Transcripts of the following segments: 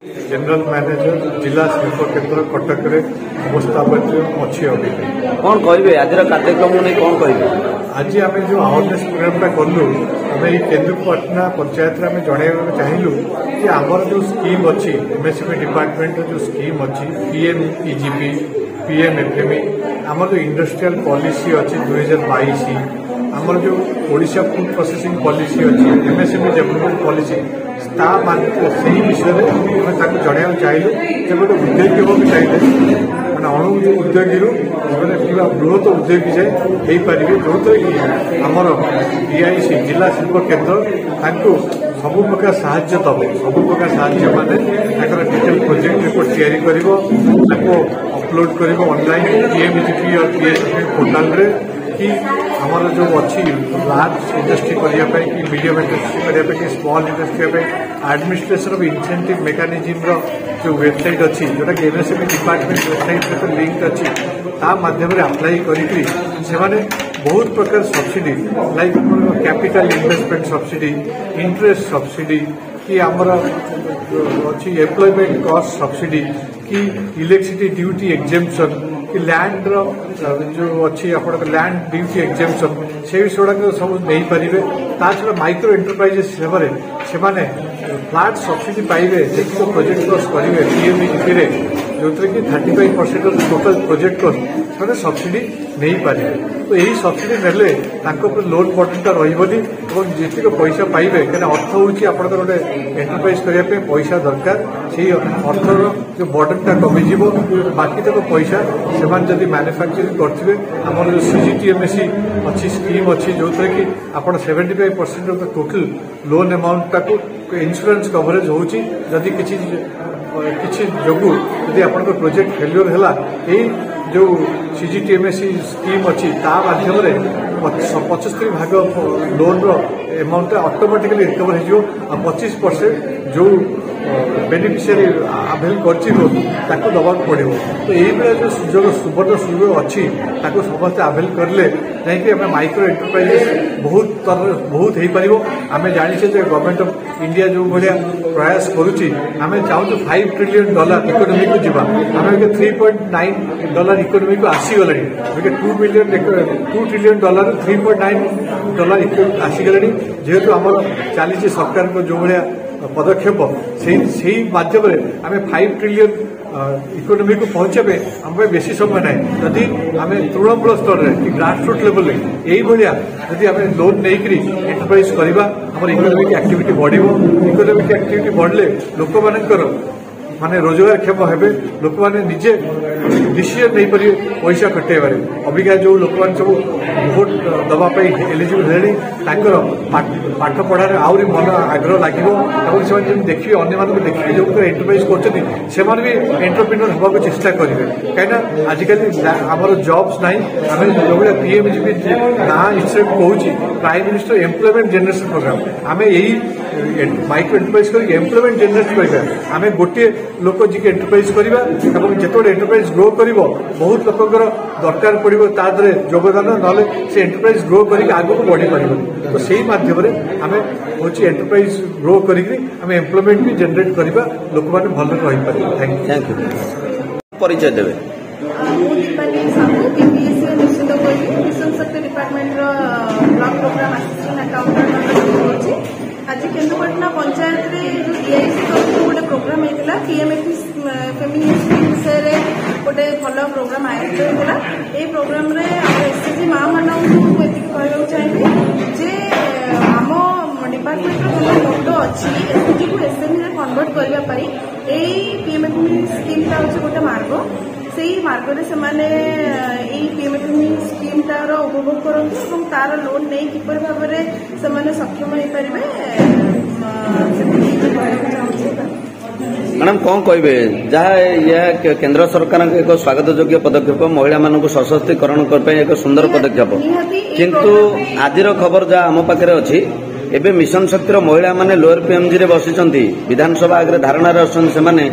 General manager जिला शिल्प केन्द्र कटक अवस्थापित अच्छी अभी कौन कहे आज कार्यक्रम नहीं कौन कहे आज आम जो अवेयरनेस प्रोग्रामटा कलु आम केन्दुपटना पंचायत में जनवा चाहूँ कि आमर जो स्कीम अच्छी एमएसएमई डिपार्टमेंट जो स्कीम अच्छी पीएमईजीपी पीएमएफएमई आमर जो इंडस्ट्रियल पॉलिसी अच्छी 2022 आमर जो ओडिशा फूड प्रोसेसिंग पॉलिसी अच्छी एमएसएमई डेवलपमेंट पॉलिसी से विषय में जनवा चाहूँ जब गोटे उद्योगी भी चाहिए मैंने अणु उद्योगी बृहत उद्योगी जाए हो पारे जो कि आमर डीआईसी जिला शिल्प केन्द्र सबु प्रकार साहाय्य दब सबु प्रकार साहाय्य माने डिटेल प्रोजेक्ट रिपोर्ट तैयारी अपलोड कर ऑनलाइन पीएमईजीपी और पीएसपी पोर्टाल रे कि आमर जो अच्छी लार्ज इंडस्ट्री करने कि मीडियम इंडस्ट्री करने कि small industry administration of incentive mechanism जो वेबसाइट अच्छी जोटा कि एमएसएमई डिपार्टमेंट वेबसाइट में लिंक अच्छी ता माध्यम अप्लाई करी बहुत प्रकार subsidy like capital investment subsidy interest subsidy कि आमर अच्छी एम्प्लॉयमेंट कॉस्ट सब्सिडी कि इलेक्ट्रिसिटी ड्यूटी एग्जेम्पशन कि लैंड जो अच्छी आप लैंड ड्यूटी एग्जेम्पशन से गुड़ाक सब नहीं पारे छड़ा माइक्रो एंटरप्राइजेस सेवारे से फ्लैट सब्सिडी पाइबे जो प्रोजेक्ट कॉस्ट करेंगे पीएमईजीपी जो कि 35% ऑफ टोटल प्रोजेक्ट कॉस्ट से सब्सिडी नहीं पारे तो यही सब्सिडी नेले लोन बर्डनटा रही जी पैसा पाइबे कहीं अर्थ हूँ गोटे एंटरप्राइज करने पैसा दरकार से अर्थर जो बर्डनटा कमिज बाकी तक पैसा से मैन्युफैक्चरिंग करेंगे आम जो सीजीटीएमएससी अच्छी स्कीम अच्छी जो कि आप 75% of the total loan amount टाक इंश्योरेंस कवरेज होदी किसी जोगु यदि आप प्रोजेक्ट फेल्योर है जो सीजीटीएमएससी स्कीम अच्छी माध्यम 75 भाग लोन अमाउंट ऑटोमेटिकली रिकवर हो 25% जो बेनिफिशियरी आवेल कर दबा पड़ो तो यही जो सुजोग सुवर्ण सुजोग अच्छी समस्त आवेल करें जाकि माइक्रो एंटरप्राइजेस बहुत हो पार आम जाचे गवर्नमेंट ऑफ इंडिया जो भाया प्रयास करुच्ची आम चाहूँ $5 ट्रिलियन इकोनॉमी को जीवा आम $3.9 इकोनॉमी को आसीगला 2 ट्रिलियन $3.9 आसीगला जेहेतु आम चली सरकार को जो भाया पदक्षेप से माध्यम आम 5 ट्रिलियन इकोनॉमी को पहुंचे आम बेसी समय ना जदि आम तृणमूल स्तर में कि ग्रासरूट लेवल यही भाया जदि आम लोन नहीं एंटरप्राइज करवा आम इकोनॉमिक एक्टिविटी बढ़ो इकोनॉमिक एक्टिविटी बढ़ले लोक मानकर माने रोजगार क्षेम हे लोक मैंने निजे डिसीजन नहीं पारे पैसा कटेबारे अबिका जो लोक मैंने सब भोट दवाई एलिजिबल है पाठ पढ़ार आहरी मन आग्रह लगे देखिए अन्य देखिए जो एंटरप्राइज कर भी एंटरप्रेन्योर होगा चेष्टा करेंगे कहीं आजिकल आमर जॉब्स ना आम जो भाई पीएमईजीपी ना हिसाब कौन prime minister employment generation programme आम यही माइक्रो एंटरप्राइज कर एम्प्लॉयमेंट जनरेट कर आम गोटे लोक जी एंटरप्राइज करवा जिते एंटरप्राइज ग्रो कर बहुत लोकर दरकार पड़ो तादे योगदान ना से एंटरप्राइज ग्रो कर आगे बढ़ी पार तो से माध्यम आम हूँ एंटरप्राइज ग्रो करें एम्प्लॉयमेंट भी जनरेट करवा लोक मैंने भल रही पारे थैंक यू परिचय देवे department block programme assistant accountant आज केन्दुपटना पंचायत रे जो डीआईसी गोटे प्रोग्राम होता पीएमएफएमई विषय गोटे भल प्रोग्राम आयोजित होता ये प्रोग्राम रे एसएचजी माँ मानक कहना चाहिए जे आम डिपार्टमेंट जो मोटो अच्छी एसएचजी को एसएमई कन्वर्ट करने पीएमएफएमई स्कीम हूँ गोटे मार्ग से मार्गरे से पीएमएफएमई स्कीम टार उपभोग करते तार लोन नहीं किपर भाव से सक्षम हो पारे मैडम कौन कहे जहाँ यह केंद्र सरकार एक स्वागत योग्य पदक्षेप महिला मानक सशक्तिकरण करने एक सुंदर पदक्षेप किंतु आज खबर जहाँ आम पाखे अच्छी एवं मिशन शक्तिर महिला माने लोअर पीएमजी रे बसी विधानसभा आगे धारणा से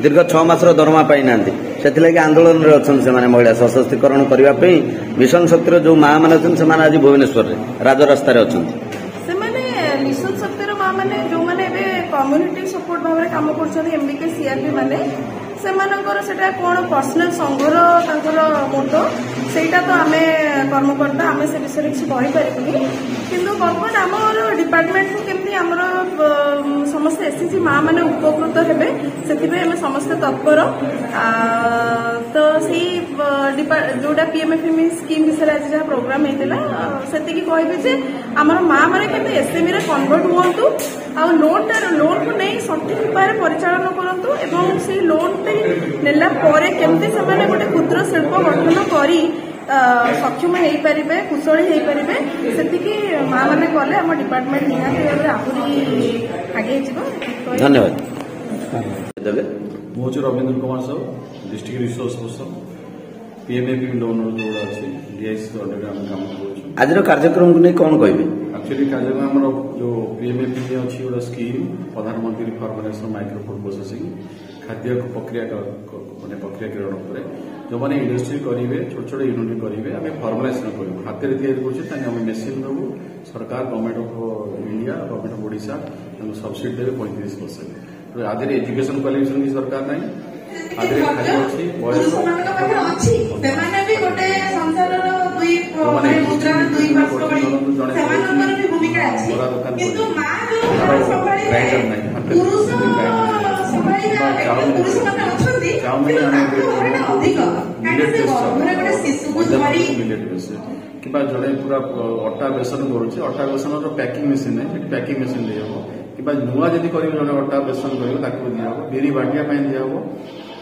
दीर्घ 6 मासर दरमा पाई ना से आंदोलन रे अच्छा महिला सशक्तिकरण करने मिशन शक्तिर जो माँ मैंने आज भुवनेश्वर राजरास्त अच्छा मिशन शक्तिर माँ मैंने जो मैंने कम्युनिटी सपोर्ट भाव काम कर एमबीके सीआरपी माने सेमानकर सेटा कोन पर्सनल संघर तांकर मोटो सेटा तो आमे कर्मकर्ता आमे से विषय किसी कहि परिबनी किंतु बर्तमान आमर डिपार्टमेंट को केमती आमर समस्त एसएससी माँ माने उपकृत हेबे सेथिबे आमे समस्त तत्पर तो सी जोटा पीएमएफएमई स्कीम विषय आज जहाँ प्रोग्राम होता सेतिकी कहबे जे आमर माँ माने केमती एसएमई रे कन्वर्ट हुअंतु आ लोन को नहीं सठिक उपाय परिचालन करंतु एवं से लोन नेला परे केमती से गोटे क्षुद्र शिल्प गठन करी सक्षम हो पारे कुशल हो पारे से माँ मैंने कले आम डिपार्टमेंट निहाती भाव आहुरी आगे धन्यवाद। मुझे Ravindra Kumar Sahu district resource person PMFME loan जो अच्छी डीआईसी अंडर काम कर आज कार्यक्रम को नहीं कौन कहे एक्चुअली कार्यक्रम आम जो पीएमएफएमई अच्छी गोटे स्कीम प्रधानमंत्री फॉर्मुलेशन माइक्रो फूड प्रोसेसिंग खाद्य प्रक्रियाकरण पर जो मैंने इंडस्ट्री करेंगे छोट छोट यूनिट करेंगे आम फर्मुलेसन करूँ हाथ में या मेसीन देवु सरकार government of India government of Odisha subsidy देवे 35%। आधे एजुकेशन क्वालिफिकेशन की सरकार नहीं आधे खाली अच्छी बयस ग्राइंडर नहीं कि जड़े पूरा अटा बेसन करुचे अटा बेसन पैकिंग मेसीन है पैकिंग मेसीन दिहब कि नुआ जब कर जड़े अटा बेसन कर दिहब बिरी बाटिया दिहब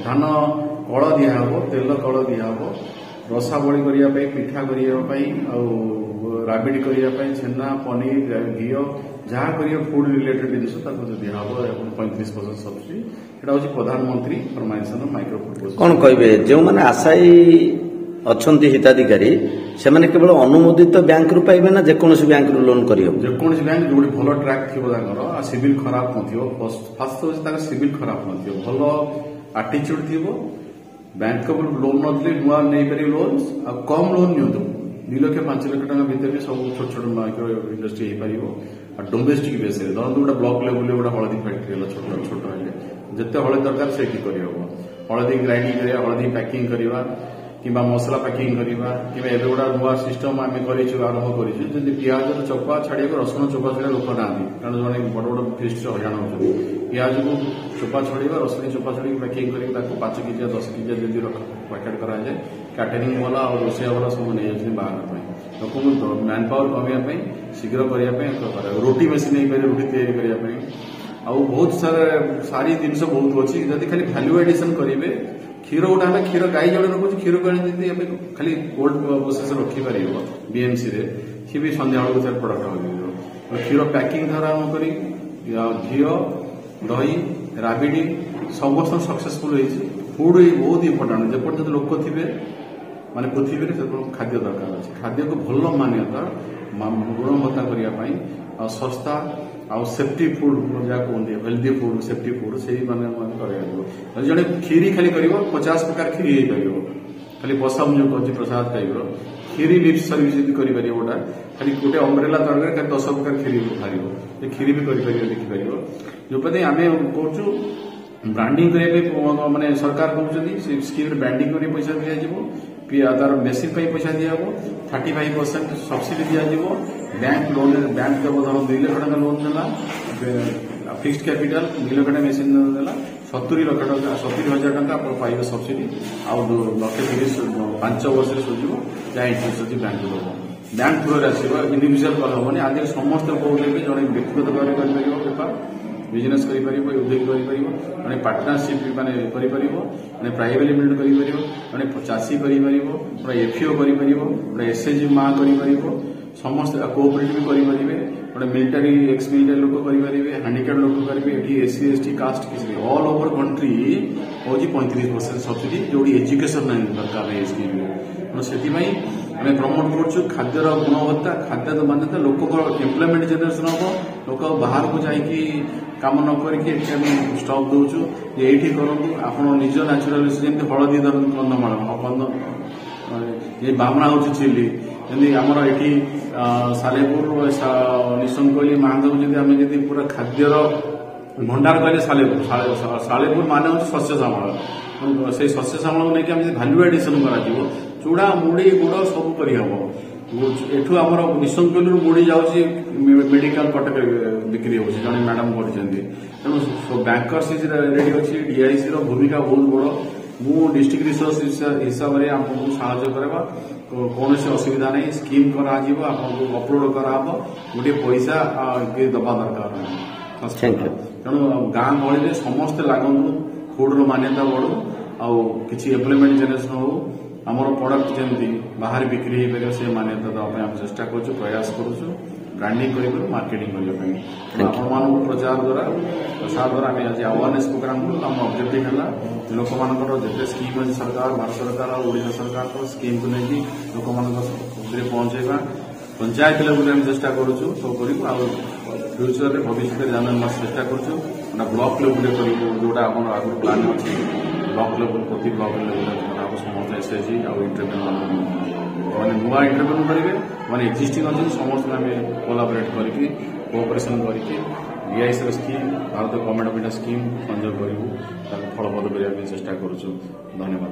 धान कल दिहब तेल कल दिहब रसा बड़ी करने पिठा करने राबिडी करने छेना पनीर घी जहाँ कर फूड रिलेटेड जिन दिहब 35% सब्सिडी एटा हूँ प्रधानमंत्री फॉर्मुलेशन माइक्रो फूड कौन कहे जो मैंने आशायी अच्छा हिताधिकारी से केवल अनुमोदित बैंक रु पाइबे ना जेकोसी बैंक रु लोन कर जेकोसी बैंक जो भल ट्रैक थी सिविल खराब न फास्ट हूँ सिविल खराब न भल आटीट्यूड थी बैंक लोन नदी नुआ नहीं पारे लोन आ कम लोन नि 2 लाख 5 लाख टका भितर भी सब छोट छोट माइक्रो इंडस्ट्री हो पार डोमेस्टिक बेस धरत गोटे ब्लॉक लेवल गोटे हलदी फैक्ट्री है छोट छोट जिते हलदी दरकार से हलदी ग्राइंडिंग करा हलदी पैकिंग करवा कि मसला पैकिंग करवा कि गोटा नुआ सिस्टम आम आरंभ कर पियाज चोपा छाड़ा रसुण चोपा छाड़ा लोक ना कारण जड़े बड़ बड़ फिस्ट हजान हो पियाज को चोपा छड़ा रसुण चोपा छड़ी पैकिंग कर 5 केजी 10 केजी जब पैकेट कराए कैटरिंग वाला और रोषिया वाला सब नहीं बाहर लोक मैन पावर कमाई शीघ्र करने रोटी मेसीन नहीं पारे रोटी तैयारी करने आउ बहुत सारी जिन बहुत अच्छी जब खाली भैल्यू एडिशन करेंगे क्षीर गोटे आम क्षीर गाई जड़े रखुच क्षीर को खाली कोल्ड प्रोसेस रखिपर बीएमसी सी भी सन्ध्या बेलू प्रडक्ट हो क्षीर पैकिंग धर आरम्भ कर घी दही राबिडी समस्त सक्सेसफुल फूड बहुत इंपोर्टाट जपर्यंत लोक थे माने पृथ्वी में खाद्य दरकार अच्छे खाद्य को भल मान्यता गुणवत्ता करने सस्ता आ सेफ्टी फूड जहाँ कहते हेल्दी फूड सेफ्टी फूड से जड़े खीरी खाली कर 50 प्रकार खीरी हो पार खाली बसम जो कहते प्रसाद टाइप खीरी लिप्स सर्विस कर गोटा खाली गोटे अम्ब्रेला तरह 10 प्रकार खीरी बाहर खीरी भी देखिपर जो आम करूँ ब्रांडिंग करने माने सरकार कहते स्कीम ब्रांडिंग कर पैसा दिया तार मेसीन पैसा दिहब 35% सब्सिडी दिज्व बैंक लोन बैंक देव धर 2 लाख टका लोन देला फिक्स्ड कैपिटल 2 लाख टका मेसीन देला 70 लाख टका 70,000 टका आप पाइबे सब्सिडी आउ 1,30,000 5 वर्ष सुझिब जहाँ इंटरेस्ट अच्छी बैंक देव बैंक थ्रू आसो इंडिविजुआल कल हेनी आज समस्त कौन जड़े व्यक्तिगत भाव कर बेपार बिजनेस उद्योग कर पार्टनरशिप माने प्राइवेट लिमिटेड कर चाषी कर एफओ कर एसएचजी माँ कर समस्त कोऑपरेटिव कर मिलिटारी एक्स मिलिटारी लोक करेंगे हैंडिकैप लोक करेंगे एससी एसटी कास्ट किसी ऑल ओवर कंट्री हूँ 35% सब्सिडी जो एजुकेशन ना दरकार है स्कीम से आम प्रमोट कर खाद्यर गुणवत्ता खाद्य मान्यता लोक एम्प्लॉयमेंट जनरेशन हम लोक बाहर को जाकि काम न करके स्टॉक दौचु ये करूँ आप निज न्याचुराल जमी हलदी कंधमाल ये बामना हो चिली जमी आमर ये सालेपुर निशंकली महादेव जब आम पूरा खाद्यर भंडार कहले सालेपुर माने हूँ शस्य श्यामल से शस्य श्यामल को लेकिन भैल्यू एडिशन करा चूड़ा मुड़ी गुड़ सब करहब एठू आमर निशंकल मुड़ी जाऊँगी मेडिकल कटक बिक्री हो जड़े मैडम कर तेणु बैंकर्स रेडी अच्छी डीआईसी भूमिका बहुत बड़ मु डिस्ट्रिक्ट रिसोर्स हिसाब से आपको साहाय्य करवा कौन असुविधा नहीं स्कीम करा अपलोड कराब गोटे पैसा दबा दरकार तेणु गाँ गहली समस्ते लागू फुड्र मान्यता बढ़ू आउ किसी एम्प्लॉयमेंट जनरेशन हो आमर प्रोडक्ट जमी बाहर बिक्री हो पारे से मान्यता देवाई आम चेष्टा करूँ प्रयास करूँ ब्रांडिंग कर मार्केटिंग करने आपण प्रचार द्वारा प्रसार द्वारा आम आज अवेयरनेस प्रोग्राम करूँ आम ऑब्जेक्टिव है लोक मानकर जिते स्कीम अच्छी सरकार भारत सरकार और ओडिशा सरकार स्कीम को लेकिन लोक मान पहुंचेगा पंचायत लेवल आम चेष्टा करूँ सब करूँ फ्यूचर में भविष्य में जान चेष्टा करूँ ब्लॉक लेवल जोटा आप आगे प्लान अच्छी ब्लॉक लेवल प्रति ब्लॉक लेवल समस्त एसएचजी आउ इंटरव्यू मैंने नुआ इंटरव्यू करेंगे मैंने एक्जिस्टिंग अच्छे समस्त आम कोलाबरेट करके कोऑपरेशन करके DIC scheme Bharat government of India scheme संजोग करूँ फलप्रद करने चेष्टा करूँ। धन्यवाद।